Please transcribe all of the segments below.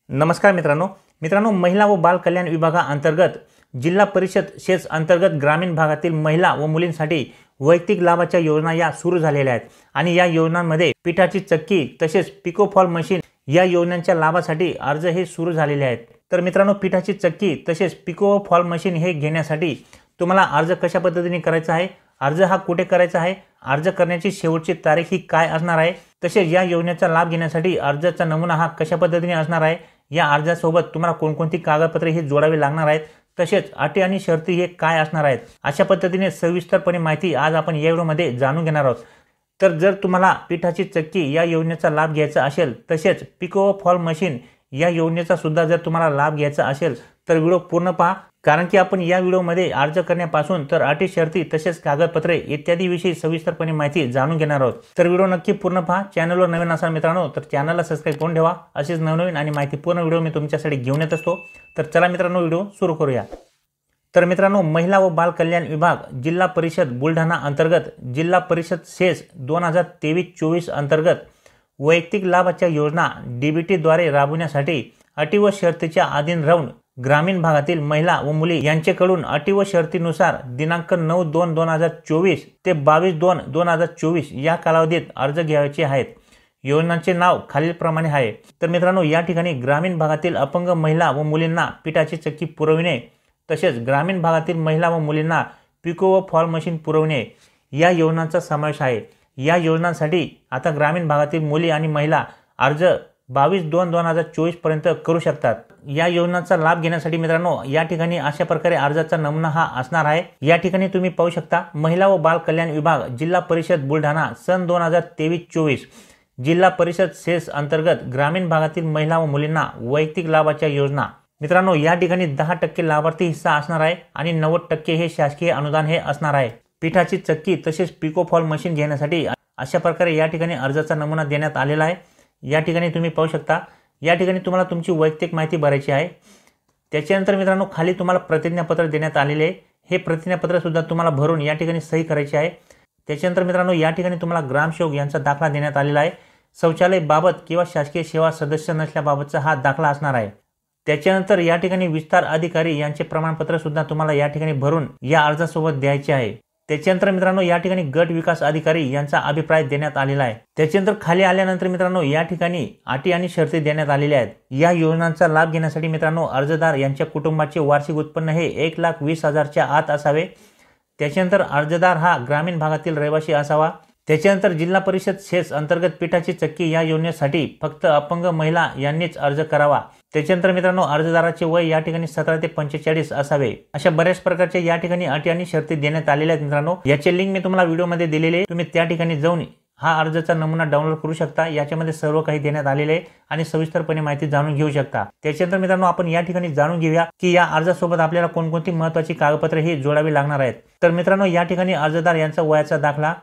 नमस्कार मित्रांनो महिला व बाल कल्याण विभागाअंतर्गत जिल्हा परिषद शेस अंतर्गत ग्रामीण भागातील महिला व मुलींसाठी वैयक्तिक लाभाच्या योजना या सुरू झालेल्या आहेत आणि या योजनांमध्ये पिठाची चक्की तसेच पिको फॉल मशीन या योजनांच्या लाभासाठी अर्ज हे सुरू झालेले आहेत। तर मित्रांनो, पिठाची चक्की तसेच पिको फॉल मशीन हे घेण्यासाठी तुम्हाला अर्ज कशा पद्धतीने करायचा आहे, अर्ज हा कुठे करायचा आहे, अर्ज करण्याची शेवटची तारीख ही काय असणार आहे, तसेच या योजनेचा लाभ घेण्यासाठी अर्जाचा नमुना हा कशा पद्धतीने असणार आहे, या अर्जासोबत तुम्हाला कोणकोणती कागदपत्रे हे जोडावी लागणार आहेत, तसेच अटी आणि शर्ती हे काय असणार आहेत, अशा पद्धतीने सविस्तरपणे माहिती आज आपण या व्हिडिओमध्ये जाणून घेणार आहोत। तर जर तुम्हाला पिठाची चक्की या योजनेचा लाभ घ्यायचा असेल तसेच पिको फॉल मशीन या योजनेचा सुद्धा जर तुम्हाला लाभ घ्यायचा असेल तर व्हिडिओ पूर्ण पहा, कारण की आपण या व्हिडिओमध्ये अर्ज करण्यापासून तर अटी शर्ती तसेच कागदपत्रे इत्यादी विषयी सविस्तरपणे माहिती जाणून घेणार आहोत। तर व्हिडिओ नक्की पूर्ण पहा। चॅनलवर नवीन असाल मित्रांनो तर चॅनलला सबस्क्राइब करून ठेवा। असेच नवनवीन आणि माहितीपूर्ण व्हिडिओ मी तुमच्यासाठी घेऊन येत असतो। तर चला मित्रांनो, व्हिडिओ सुरू करूया। तर मित्रांनो, महिला व बाल कल्याण विभाग जिल्हा परिषद बुलढाणा अंतर्गत जिल्हा परिषद सेस 2023-24 अंतर्गत वैयक्तिक लाभाच्या योजना डीबीटी द्वारे राबवण्यासाठी अटी व शर्तीच्या अधीन राहून ग्रामीण भागातील महिला व मुली यांच्याकडून अटी व शर्तीनुसार दिनांक 9/2/2024 ते 22/2/2024 या कालावधीत अर्ज घ्यायचे आहेत। योजनांचे नाव खालीलप्रमाणे आहे। तर मित्रांनो, या ठिकाणी ग्रामीण भागातील अपंग महिला व मुलींना पिठाची चक्की पुरविणे तसेच ग्रामीण भागातील महिला व मुलींना पिको व फॉल मशीन पुरवणे या योजनांचा समावेश आहे। या योजनांसाठी आता ग्रामीण भागातील मुली आणि महिला अर्ज 22/2/2024 पर्यंत करू शकतात। या योजनांचा लाभ घेण्यासाठी मित्रांनो, या ठिकाणी अशा प्रकारे अर्जाचा नमुना हा असणार आहे। या ठिकाणी तुम्ही पाहू शकता, महिला व बाल कल्याण विभाग जिल्हा परिषद बुलढाणा सन 2023-24 जिल्हा परिषद सेस अंतर्गत ग्रामीण भागातील महिला व मुलींना वैयक्तिक लाभाच्या योजना। मित्रांनो, या ठिकाणी 10% लाभार्थी हिस्सा असणार आहे आणि 90% हे शासकीय अनुदान हे असणार आहे। पिठाची चक्की तसेच पिको फॉल मशीन घेण्यासाठी अशा प्रकारे या ठिकाणी अर्जाचा नमुना देण्यात आलेला आहे। या ठिकाणी तुम्ही पाहू शकता, या ठिकाणी तुम्हाला तुमची वैयक्तिक माहिती भरायची आहे। त्याच्यानंतर मित्रांनो, खाली तुम्हाला प्रतिज्ञापत्र देण्यात आलेले आहे। हे प्रतिज्ञापत्र सुद्धा तुम्हाला भरून या ठिकाणी सही करायची आहे। त्याच्यानंतर मित्रांनो, या ठिकाणी तुम्हाला ग्रामसेवक यांचा दाखला देण्यात आलेला आहे। शौचालय बाबत किंवा शासकीय सेवा सदस्य नसल्याबाबतचा हा दाखला असणार आहे। त्याच्यानंतर या ठिकाणी विस्तार अधिकारी यांचे प्रमाणपत्र सुद्धा तुम्हाला या ठिकाणी भरून या अर्जासोबत द्यायचे आहे। त्याच्यानंतर मित्रांनो, या ठिकाणी गट विकास अधिकारी यांचा अभिप्राय देण्यात आलेला आहे। त्याच्यानंतर खाली आल्यानंतर मित्रांनो, या ठिकाणी अटी आणि शर्ती देण्यात आलेल्या आहेत। या योजनांचा लाभ घेण्यासाठी मित्रांनो, अर्जदार यांच्या कुटुंबाचे वार्षिक उत्पन्न हे 1,20,000च्या आत असावे। त्याच्यानंतर अर्जदार हा ग्रामीण भागातील रहिवासी असावा। त्याच्यानंतर जिल्हा परिषद सेस अंतर्गत पिठाची चक्की या योजनेसाठी फक्त अपंग महिला यांनीच अर्ज करावा। त्याच्यानंतर मित्रांनो, अर्जदाराचे वय या ठिकाणी 17 ते 45 असावे। अशा बऱ्याच प्रकारच्या या ठिकाणी अटी आणि शर्ती देण्यात आलेल्या आहेत। मित्रांनो, याचे लिंक मी तुम्हाला व्हिडिओमध्ये दिलेली आहे, तुम्ही त्या ठिकाणी जाऊन हा अर्जाचा नमुना डाउनलोड करू शकता। याच्यामध्ये सर्व काही देण्यात आलेले आहे आणि सविस्तरपणे माहिती जाणून घेऊ शकता। त्याच्यानंतर मित्रांनो, आपण या ठिकाणी जाणून घेऊया की या अर्जासोबत आपल्याला कोणकोणती महत्त्वाची कागदपत्रे ही जोडावी लागणार आहेत। तर मित्रांनो, या ठिकाणी अर्जदार यांचा वयाचा दाखला,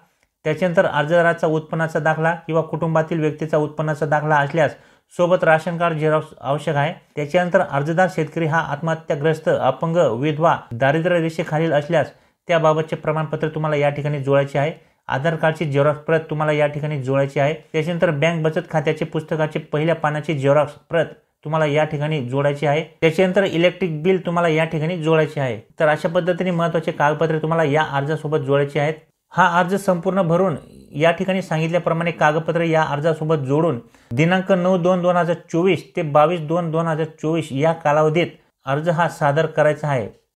त्याच्यानंतर अर्जदाराचा उत्पन्नाचा दाखला किंवा कुटुंबातील व्यक्तीचा उत्पन्नाचा दाखला असल्यास सोबत राशन कार्ड झेरॉक्स आवश्यक आहे। त्याच्यानंतर अर्जदार शेतकरी हा आत्महत्याग्रस्त, अपंग, विधवा, दारिद्र्य रेषेखालील असल्यास त्याबाबतचे प्रमाणपत्र तुम्हाला या ठिकाणी जोडायचे आहे। आधार कार्डची झेरॉक्स प्रत तुम्हाला या ठिकाणी जोडायची आहे। त्याच्यानंतर बँक बचत खात्याचे पुस्तकाचे पहिल्या पानाची झेरॉक्स प्रत तुम्हाला या ठिकाणी जोडायची आहे। त्याच्यानंतर इलेक्ट्रिक बिल तुम्हाला या ठिकाणी जोडायचे आहे। तर अशा पद्धतीने महत्त्वाचे कागदपत्रे तुम्हाला या अर्जासोबत जोडायचे आहेत। हा अर्ज संपूर्ण भरून या ठिकाणी सांगितल्याप्रमाणे कागदपत्रे या अर्जासोबत जोडून दिनांक 9/2/2024 ते 22/2/2024 या कालावधीत अर्ज हा सादर करायचा आहे।